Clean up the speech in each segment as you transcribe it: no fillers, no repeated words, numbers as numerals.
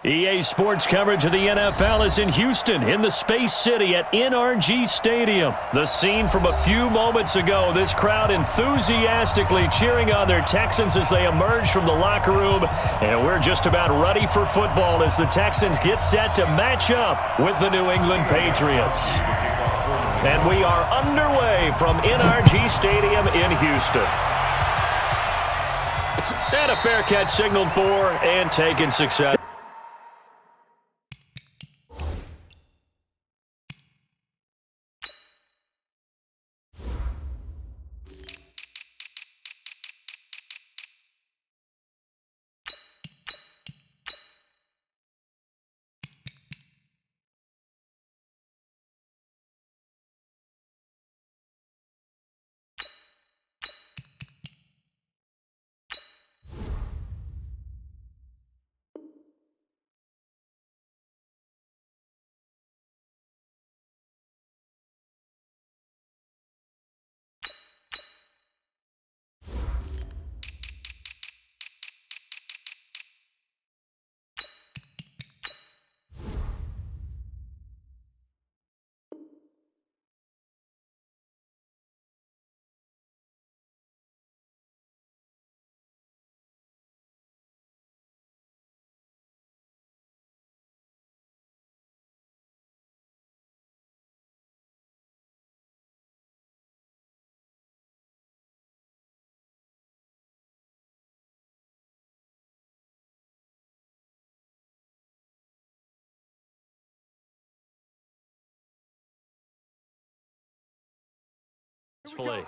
EA Sports coverage of the NFL is in Houston, in the Space City at NRG Stadium. The scene from a few moments ago, this crowd enthusiastically cheering on their Texans as they emerge from the locker room. And we're just about ready for football as the Texans get set to match up with the New England Patriots. And we are underway from NRG Stadium in Houston. And a fair catch signaled for and taken success.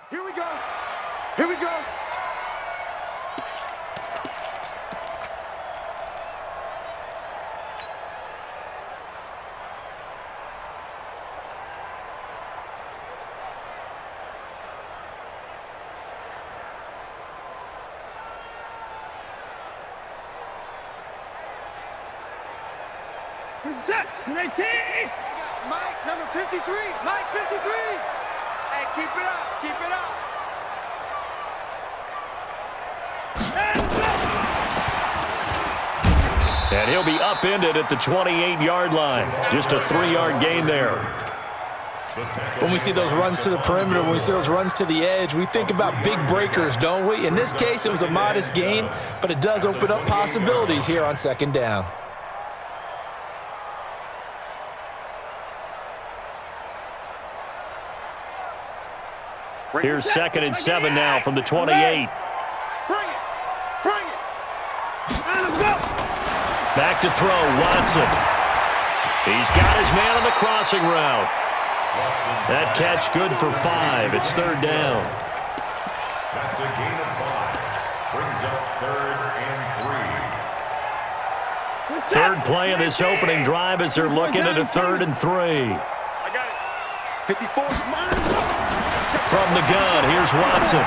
Here we go. Here we go. Set. 18. Mike, number 53. Mike, 53. Hey, keep it up, keep it up. And he'll be upended at the 28-yard line. Just a 3-yard gain there. When we see those runs to the perimeter, when we see those runs to the edge, we think about big breakers, don't we? In this case, it was a modest gain, but it does open up possibilities here on second down. Here's 2nd and 7 now from the 28. Bring it. Back to throw, Watson. He's got his man on the crossing route. That catch good for 5. It's 3rd down. That's a gain of 5. Brings up 3rd and 3. Third play of this opening drive as they're looking at a 3rd and 3. I got it. 54. From the gun, here's Watson.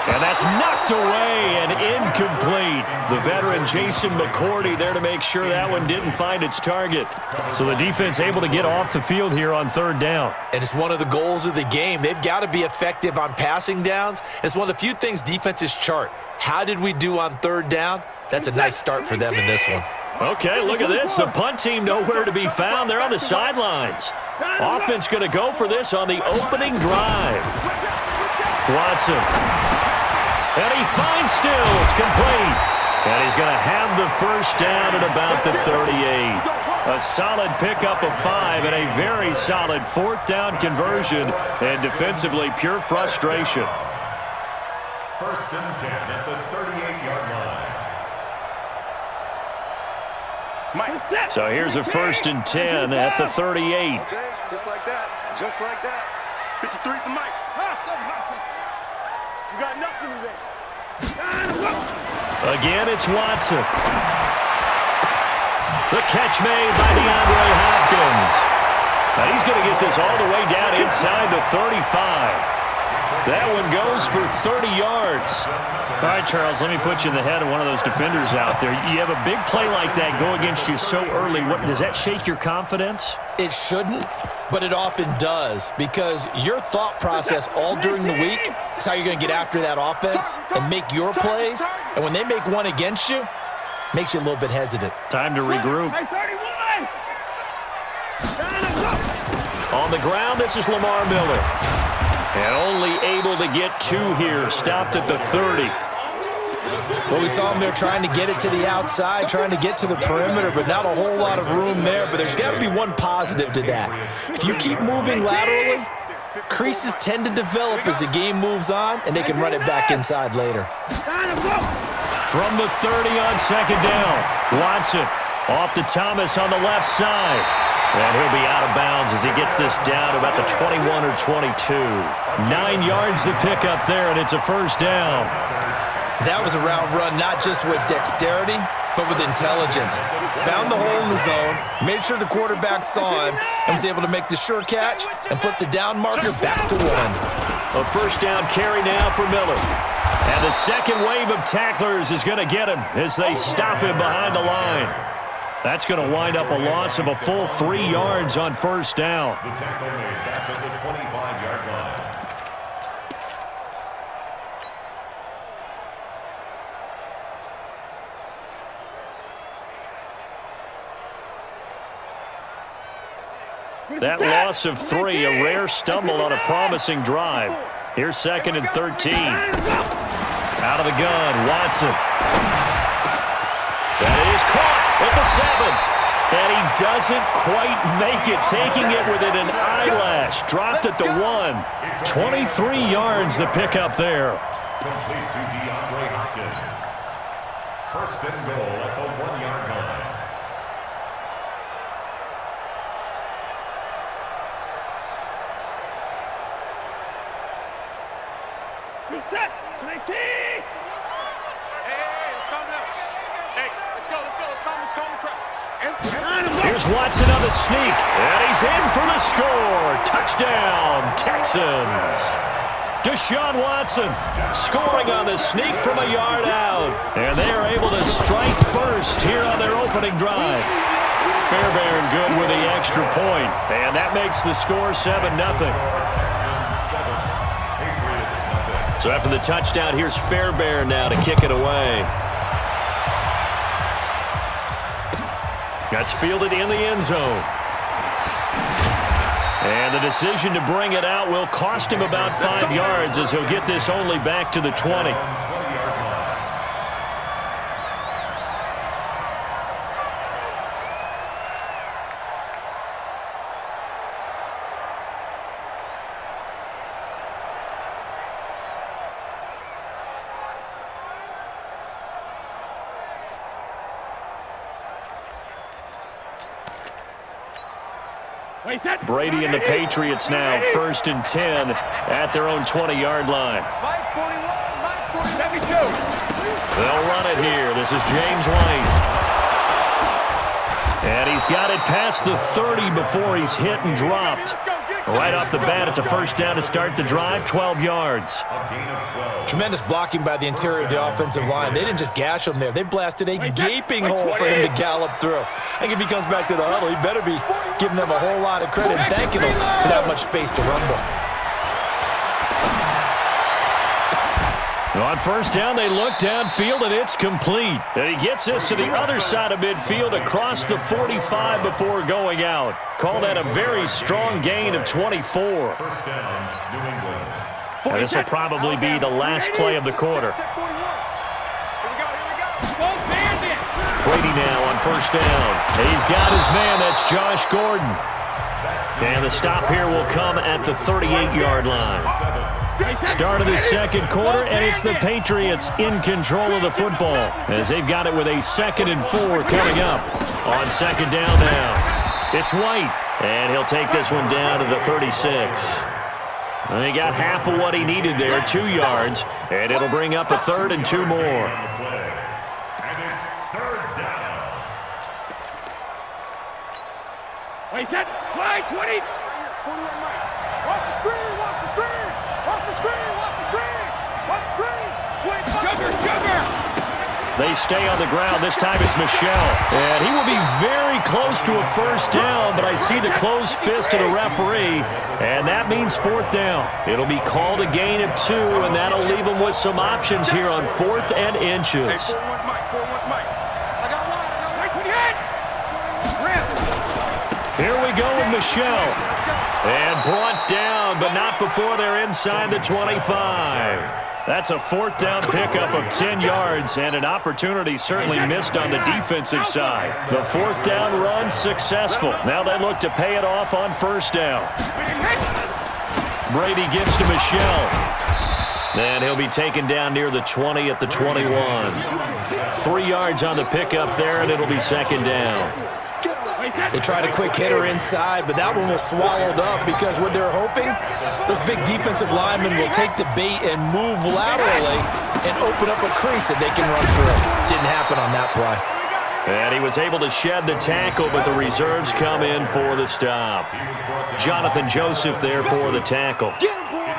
And that's knocked away and incomplete. The veteran Jason McCourty there to make sure that one didn't find its target. So the defense able to get off the field here on 3rd down. And it's one of the goals of the game. They've got to be effective on passing downs. It's one of the few things defenses chart. How did we do on 3rd down? That's a nice start for them in this one. Okay, look at this. The punt team nowhere to be found. They're on the sidelines. Offense going to go for this on the opening drive. Watson. And he finds Stills, complete. And he's going to have the first down at about the 38. A solid pickup of 5 and a very solid 4th down conversion. And defensively, pure frustration. 1st and 10 at the 38-yard line. So here's a 1st and 10 at the 38. Okay, just like that. Just like that. 53 to Mike. You got nothing today. Again, it's Watson. The catch made by DeAndre Hopkins. Now he's going to get this all the way down inside the 35. That one goes for 30 yards. All right, Charles, let me put you in the head of one of those defenders out there. You have a big play like that go against you so early. What, does that shake your confidence? It shouldn't, but it often does, because your thought process all during the week is how you're going to get after that offense and make your plays. And when they make one against you, makes you a little bit hesitant. Time to regroup. Hey, 31! On the ground, this is Lamar Miller. And only able to get 2 here. Stopped at the 30. Well, we saw him there trying to get it to the outside, trying to get to the perimeter, but not a whole lot of room there. But there's got to be one positive to that. If you keep moving laterally, creases tend to develop as the game moves on, and they can run it back inside later. From the 30 on second down, Watson off to Thomas on the left side. And he'll be out of bounds as he gets this down to about the 21 or 22. 9 yards to pick up there, and it's a first down. That was a route run not just with dexterity, but with intelligence. Found the hole in the zone, made sure the quarterback saw him, and was able to make the sure catch and flip the down marker back to 1. A first down carry now for Miller. And the second wave of tacklers is going to get him as they stop him behind the line. That's going to wind up a loss of a full 3 yards on first down. The tackle made back at the 25-yard line. That loss of 3, a rare stumble on a promising drive. Here's second and 13. Out of the gun, Watson. That is caught at the 7. And he doesn't quite make it, taking it within an eyelash. Dropped at the 1. 23 yards the pickup there. Complete to DeAndre Hopkins. First and goal at the 1-yard line. Reset! Hey, it's coming up. Hey, let's go. It's coming. Here's Watson on the sneak, and he's in for the score. Touchdown, Texans. Deshaun Watson scoring on the sneak from a yard out, and they are able to strike first here on their opening drive. Fairbairn good with the extra point, and that makes the score 7-0. So after the touchdown, here's Fairbairn now to kick it away. That's fielded in the end zone. And the decision to bring it out will cost him about 5 yards as he'll get this only back to the 20. Brady and the Patriots now first and 10 at their own 20-yard line. They'll run it here. This is James White. And he's got it past the 30 before he's hit and dropped. Right off the bat, it's a first down to start the drive, 12 yards. Tremendous blocking by the interior of the offensive line. They didn't just gash him there. They blasted a gaping hole for him to gallop through. I think if he comes back to the huddle, he better be giving them a whole lot of credit and thanking them for that much space to rumble. On first down, they look downfield, and it's complete. And he gets this to the other side of midfield across the 45 before going out. Call that a very strong gain of 24. First down, New England. And this will probably be the last play of the quarter. Brady now on first down. He's got his man. That's Josh Gordon. And the stop here will come at the 38-yard line. Start of the second quarter, and it's the Patriots in control of the football as they've got it with a 2nd and 4 coming up. On second down now, it's White, and he'll take this one down to the 36. And he got half of what he needed there, 2 yards, and it'll bring up a 3rd and 2 more. And it's third down. Wait, that play 20. 41 Mike. Watch the screen, watch the screen. Watch the screen, watch the screen. Watch the screen. 20. Sugar. They stay on the ground. This time it's Michelle. And he will be very close to a first down, but I see the closed fist of the referee, and that means 4th down. It'll be called a gain of 2, and that'll leave them with some options here on 4th and inches. Hey, 41 Mike, 41 Mike. I Here we go with Michelle. And brought down, but not before they're inside the 25. That's a fourth down pickup of 10 yards and an opportunity certainly missed on the defensive side. The fourth down run successful. Now they look to pay it off on first down. Brady gives to Michelle. And he'll be taken down near the 20 at the 21. 3 yards on the pickup there, and it'll be second down. They tried a quick hitter inside, but that one was swallowed up because what they're hoping, those big defensive linemen will take the bait and move laterally and open up a crease that they can run through. Didn't happen on that play. And he was able to shed the tackle, but the reserves come in for the stop. Jonathan Joseph there for the tackle.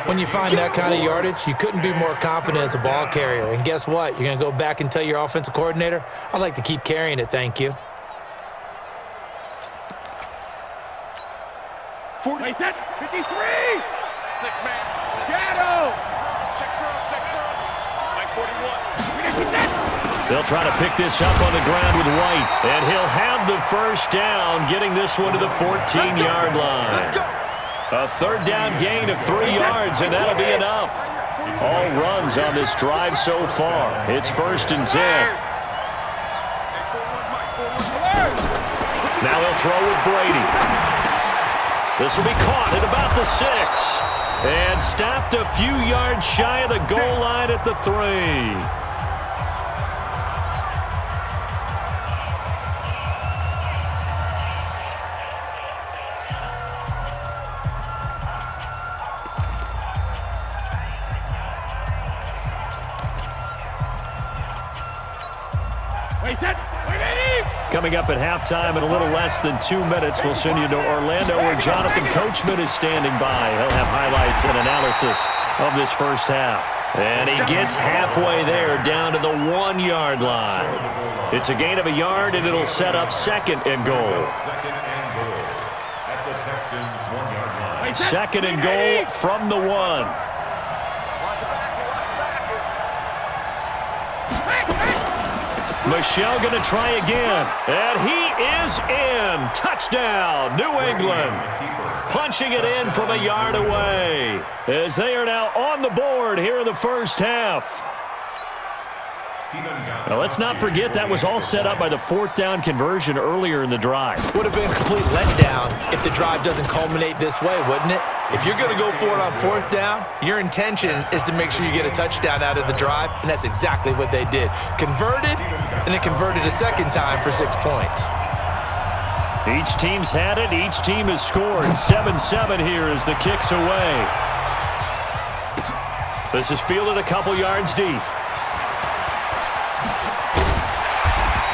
When you find that kind of yardage, you couldn't be more confident as a ball carrier. And guess what? You're going to go back and tell your offensive coordinator, I'd like to keep carrying it, thank you. 40, 53! 6-man. Shadow! Check cross. Mike 41. They'll try to pick this up on the ground with White. And he'll have the first down, getting this one to the 14-yard line. A third down gain of 3 yards, and that'll be enough. All runs on this drive so far. It's 1st and 10. Now he'll throw with Brady. This will be caught at about the 6. And stopped a few yards shy of the goal line at the 3. Coming up at halftime in a little less than 2 minutes, we'll send you to Orlando where Jonathan Coachman is standing by. He'll have highlights and analysis of this first half. And he gets halfway there down to the 1-yard line. It's a gain of a yard, and it'll set up 2nd and goal. 2nd and goal from the 1. Michelle going to try again, and he is in. Touchdown, New England. Punching it in from a yard away as they are now on the board here in the first half. Now, let's not forget that was all set up by the 4th down conversion earlier in the drive. Would have been a complete letdown if the drive doesn't culminate this way, wouldn't it? If you're going to go for it on 4th down, your intention is to make sure you get a touchdown out of the drive, and that's exactly what they did. Converted, and then converted a second time for 6 points. Each team's had it. Each team has scored. 7-7 here as the kick's away. This is fielded a couple yards deep.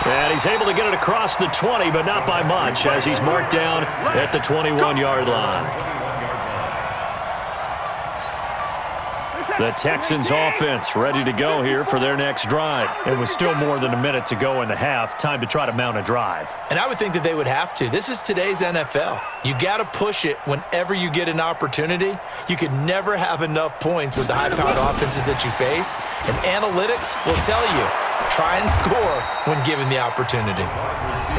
And he's able to get it across the 20, but not by much, as he's marked down at the 21-yard line. The Texans offense ready to go here for their next drive. And with still more than a minute to go in the half, time to try to mount a drive. And I would think that they would have to. This is today's NFL. You got to push it whenever you get an opportunity. You could never have enough points with the high-powered offenses that you face. And analytics will tell you, try and score when given the opportunity.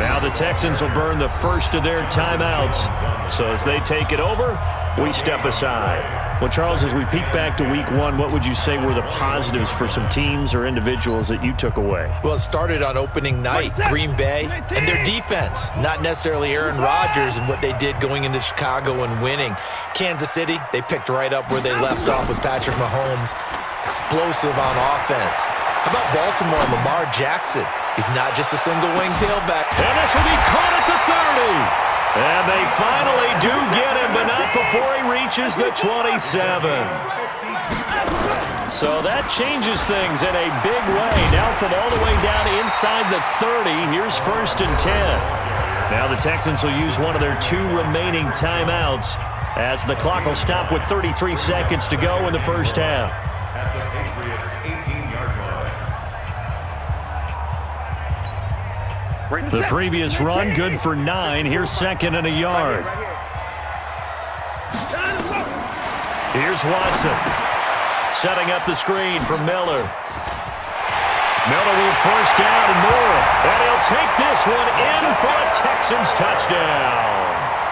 Now the Texans will burn the first of their timeouts. So as they take it over, we step aside. Well, Charles, as we peek back to week 1, what would you say were the positives for some teams or individuals that you took away? Well, it started on opening night, Green Bay, and their defense, not necessarily Aaron Rodgers and what they did going into Chicago and winning. Kansas City, they picked right up where they left off with Patrick Mahomes. Explosive on offense. How about Baltimore and Lamar Jackson? He's not just a single-wing tailback. And this will be caught at the 30. And they finally do get him, but not before he reaches the 27. So that changes things in a big way. Now from all the way down inside the 30, here's 1st and 10. Now the Texans will use one of their 2 remaining timeouts as the clock will stop with 33 seconds to go in the first half. At the Patriots' 18-yard line. The previous run, good for 9. Here's 2nd and a yard. Here's Watson. Setting up the screen for Miller. Miller will first down and more. And he'll take this one in for a Texans touchdown.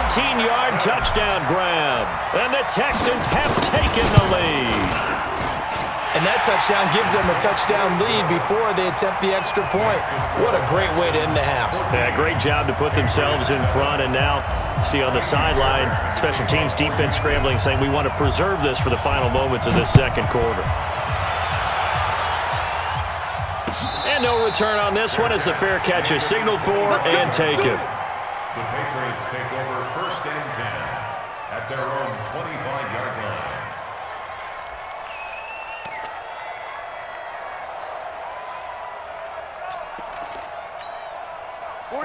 15-yard touchdown grab. And the Texans have taken the lead. And that touchdown gives them a touchdown lead before they attempt the extra point. What a great way to end the half. Yeah, great job to put themselves in front. And now, see on the sideline, special teams defense scrambling, saying we want to preserve this for the final moments of this second quarter. And no return on this one as the fair catch is signaled for and taken. The Patriots take over 1st and 10 at their own 25-yard line.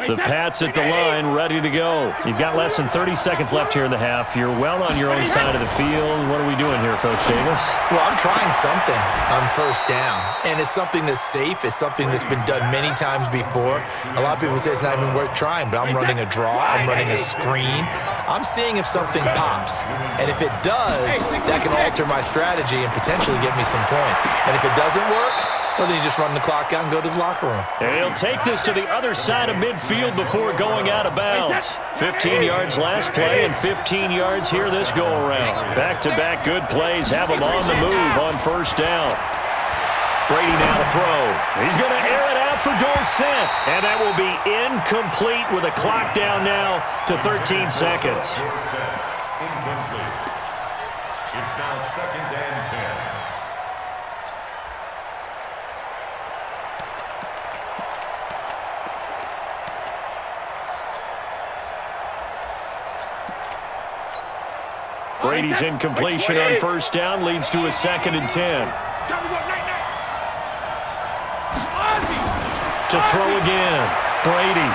The Pats at the line, ready to go. You've got less than 30 seconds left here in the half. You're well on your own side of the field. What are we doing here, Coach Davis? Well, I'm trying something on 1st down, and it's something that's safe. It's something that's been done many times before. A lot of people say it's not even worth trying, but I'm running a draw. I'm running a screen. I'm seeing if something pops, and if it does, that can alter my strategy and potentially get me some points. And if it doesn't work, well, then you just run the clock out and go to the locker room. And he'll take this to the other side of midfield before going out of bounds. 15 yards last play and 15 yards here this go-around. Back-to-back good plays have him on the move on 1st down. Brady now to throw. He's going to air it out for Dorsett. And that will be incomplete with a clock down now to 13 seconds. Incomplete. It's now 2nd and 10. Brady's incompletion on 1st down leads to a 2nd and 10. To throw again. Brady.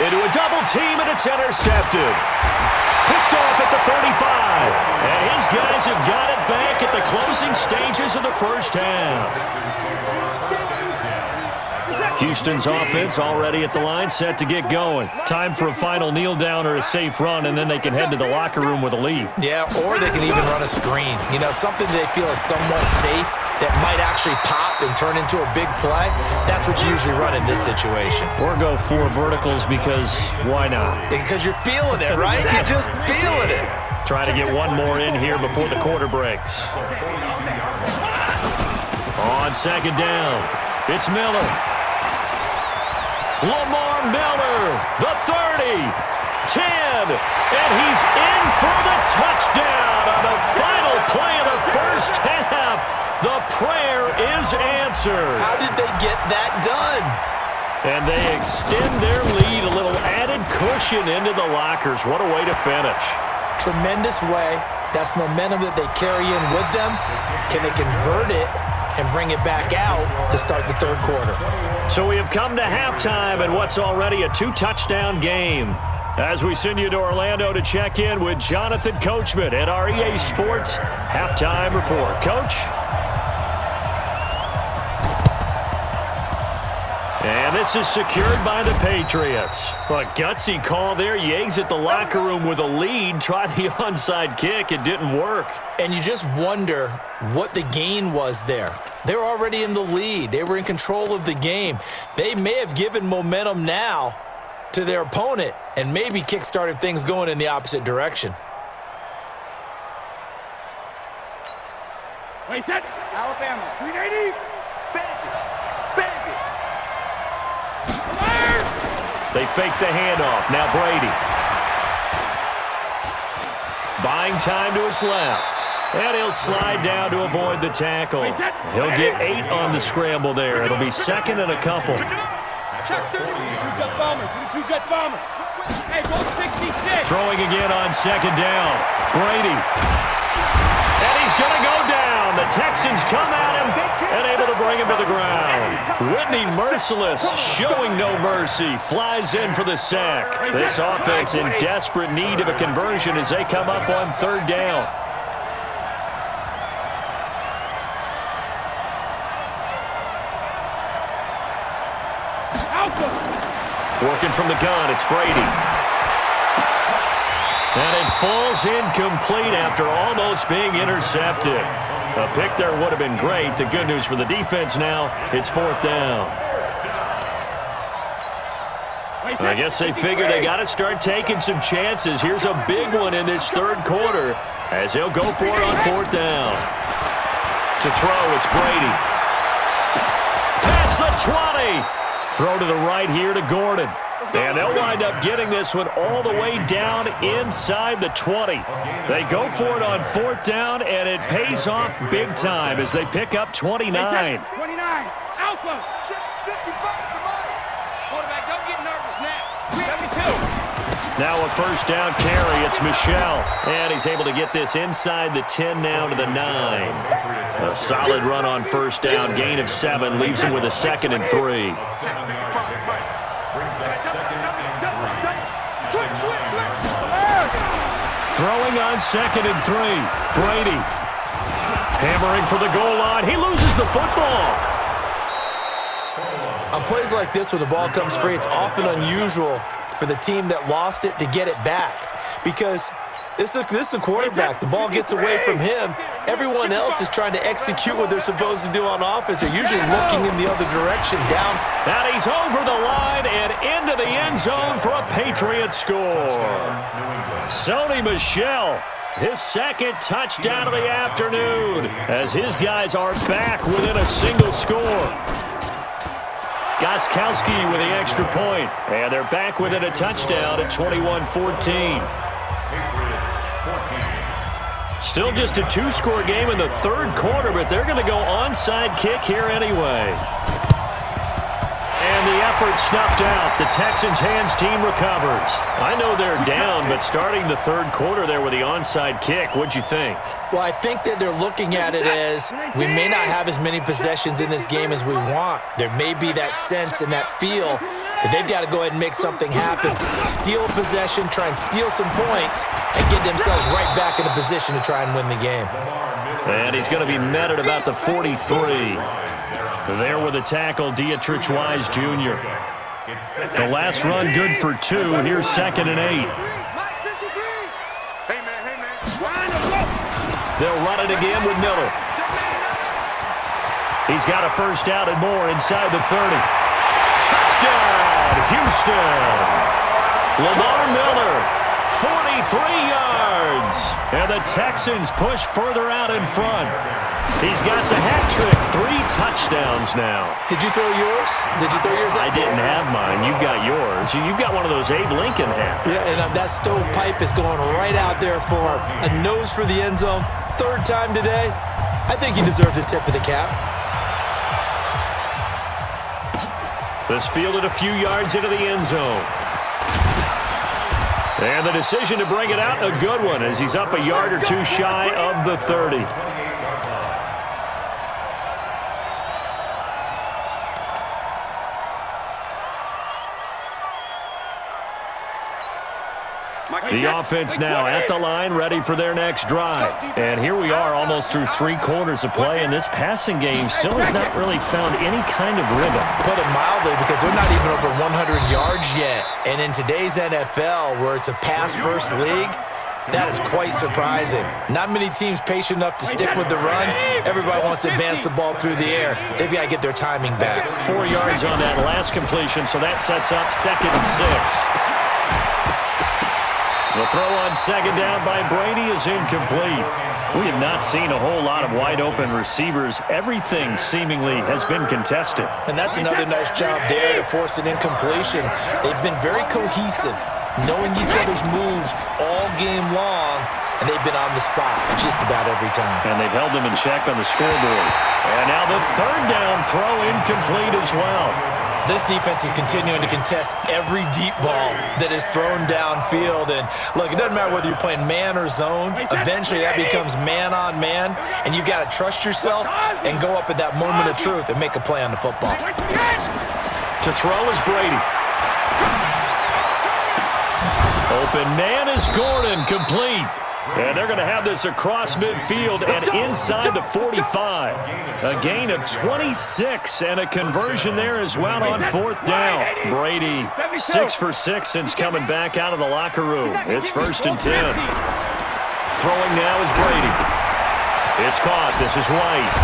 Into a double team, and it's intercepted. Picked off at the 35. And his guys have got it back at the closing stages of the 1st half. Houston's offense already at the line, set to get going. Time for a final kneel down or a safe run, and then they can head to the locker room with a lead. Yeah, or they can even run a screen. You know, something they feel is somewhat safe that might actually pop and turn into a big play. That's what you usually run in this situation. Or go 4 verticals because why not? Because you're feeling it, right? You're just feeling it. Trying to get one more in here before the quarter breaks. On 2nd down, it's Miller. Lamar Miller, the 30, 10, and he's in for the touchdown on the final play of the 1st half. The prayer is answered. How did they get that done? And they extend their lead, a little added cushion into the lockers. What a way to finish. Tremendous way. That's momentum that they carry in with them. Can they convert it and bring it back out to start the 3rd quarter? So we have come to halftime in what's already a 2-touchdown game. As we send you to Orlando to check in with Jonathan Coachman at our EA Sports Halftime Report. Coach? And this is secured by the Patriots. A gutsy call there. You exit the locker room with a lead. Try the onside kick. It didn't work. And you just wonder what the gain was there. They were already in the lead. They were in control of the game. They may have given momentum now to their opponent and maybe kick-started things going in the opposite direction. Wait, set. Alabama. 380. Baby. They fake the handoff. Now Brady. Buying time to his left. And he'll slide down to avoid the tackle. He'll get 8 on the scramble there. It'll be 2nd and a couple. Throwing again on 2nd down. Brady. And he's going to go down. The Texans come at him and able to bring him to the ground. Whitney Merciless, showing no mercy, flies in for the sack. This offense in desperate need of a conversion as they come up on 3rd down. Working from the gun, it's Brady. And it falls incomplete after almost being intercepted. A pick there would have been great. The good news for the defense now, it's 4th down. I guess they figure they got to start taking some chances. Here's a big one in this third quarter as he'll go for it on fourth down. To throw, it's Brady. Past the 20. Throw to the right here to Gordon. And they'll wind up getting this one all the way down inside the 20. They go for it on fourth down, and it pays off big time as they pick up 29. 29. Alpha. 55. Quarterback, don't get nervous now. 72. Now a first down carry. It's Michel. And he's able to get this inside the 10 now to the 9. A solid run on first down. Gain of 7 leaves him with a 2nd and 3. Throwing on 2nd and 3. Brady. Hammering for the goal line. He loses the football. On plays like this where the ball comes free, it's often unusual for the team that lost it to get it back. Because this is a quarterback. The ball gets away from him. Everyone else is trying to execute what they're supposed to do on offense. They're usually looking in the other direction, down. And he's over the line and into the end zone for a Patriot score. Sony Michel, his 2nd touchdown of the afternoon, as his guys are back within a single score. Gostkowski with the extra point, and they're back within a touchdown at 21-14. Still just a 2-score game in the third quarter, but they're going to go onside kick here anyway. And the effort snuffed out. The Texans' hands team recovers. I know they're down, but starting the third quarter there with the onside kick, what'd you think? Well, I think that they're looking at it as we may not have as many possessions in this game as we want. There may be that sense and that feel that they've got to go ahead and make something happen. Steal a possession, try and steal some points, and get themselves right back in a position to try and win the game. And he's going to be met at about the 43. There with the tackle, Dietrich Wise Jr. The last run good for 2. Here's 2nd and 8. They'll run it again with Miller. He's got a first down and more inside the 30. Touchdown, Houston. Lamar Miller, 43 yards. And the Texans push further out in front. He's got the hat trick, 3 touchdowns now. Did you throw yours? Did you throw yours? I didn't have mine. You've got yours. You've got one of those Abe Lincoln hats. Yeah, and that stovepipe is going right out there for a nose for the end zone. 3rd time today. I think he deserves a tip of the cap. This fielded a few yards into the end zone. And the decision to bring it out, a good one, as he's up a yard or 2 shy of the 30. The offense now at the line, ready for their next drive. And here we are almost through 3 quarters of play, and this passing game still has not really found any kind of rhythm. Put it mildly, because they're not even over 100 yards yet. And in today's NFL, where it's a pass-first league, that is quite surprising. Not many teams patient enough to stick with the run. Everybody wants to advance the ball through the air. They've got to get their timing back. 4 yards on that last completion, so that sets up 2nd and 6. The throw on 2nd down by Brady is incomplete. We have not seen a whole lot of wide-open receivers. Everything seemingly has been contested. And that's another nice job there to force an incompletion. They've been very cohesive, knowing each other's moves all game long, and they've been on the spot just about every time. And they've held them in check on the scoreboard. And now the 3rd down throw incomplete as well. This defense is continuing to contest every deep ball that is thrown downfield. And look, it doesn't matter whether you're playing man or zone. Eventually that becomes man on man, and you've got to trust yourself and go up at that moment of truth and make a play on the football. To throw is Brady. Open man is Gordon, complete. And they're going to have this across midfield and inside the 45. A gain of 26 and a conversion there as well on 4th down. Brady, 6 for 6 since coming back out of the locker room. It's 1st and 10. Throwing now is Brady. It's caught. This is White.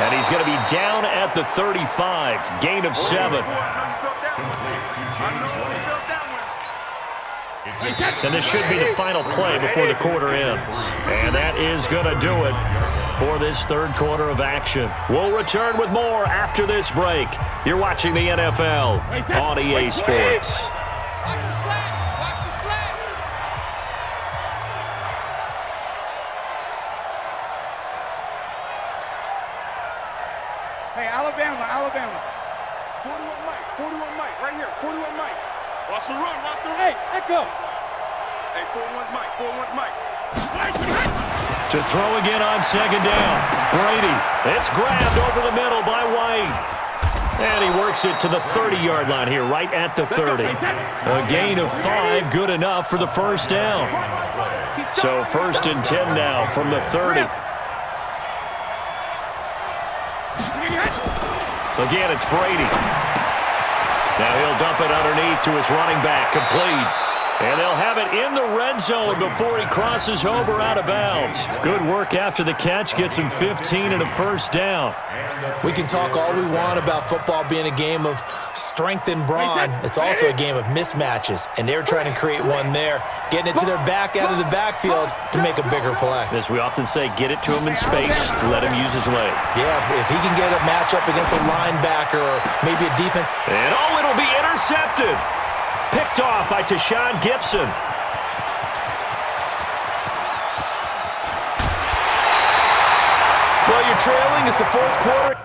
And he's going to be down at the 35. Gain of 7. And this should be the final play before the quarter ends. And that is going to do it for this third quarter of action. We'll return with more after this break. You're watching the NFL on EA Sports. Hey, Alabama. 41 Mike, right here, 41 Mike. Watch the run. Hey, let go. Hey, 41 Mike. To throw again on second down. Brady, it's grabbed over the middle by White. And he works it to the 30-yard line here, right at the 30. A gain of 5, good enough for the first down. So 1st and 10 now from the 30. Again, it's Brady. Now he'll dump it underneath to his running back, complete. And they'll have it in the red zone before he crosses over out of bounds. Good work after the catch, gets him 15 and a first down. We can talk all we want about football being a game of strength and brawn. It's also a game of mismatches, and they're trying to create one there, getting it to their back out of the backfield to make a bigger play. As we often say, get it to him in space, let him use his leg. Yeah, if he can get a matchup against a linebacker or maybe a defense. And it'll be intercepted. Picked off by Tashawn Gibson. Well, you're trailing. It's the fourth quarter.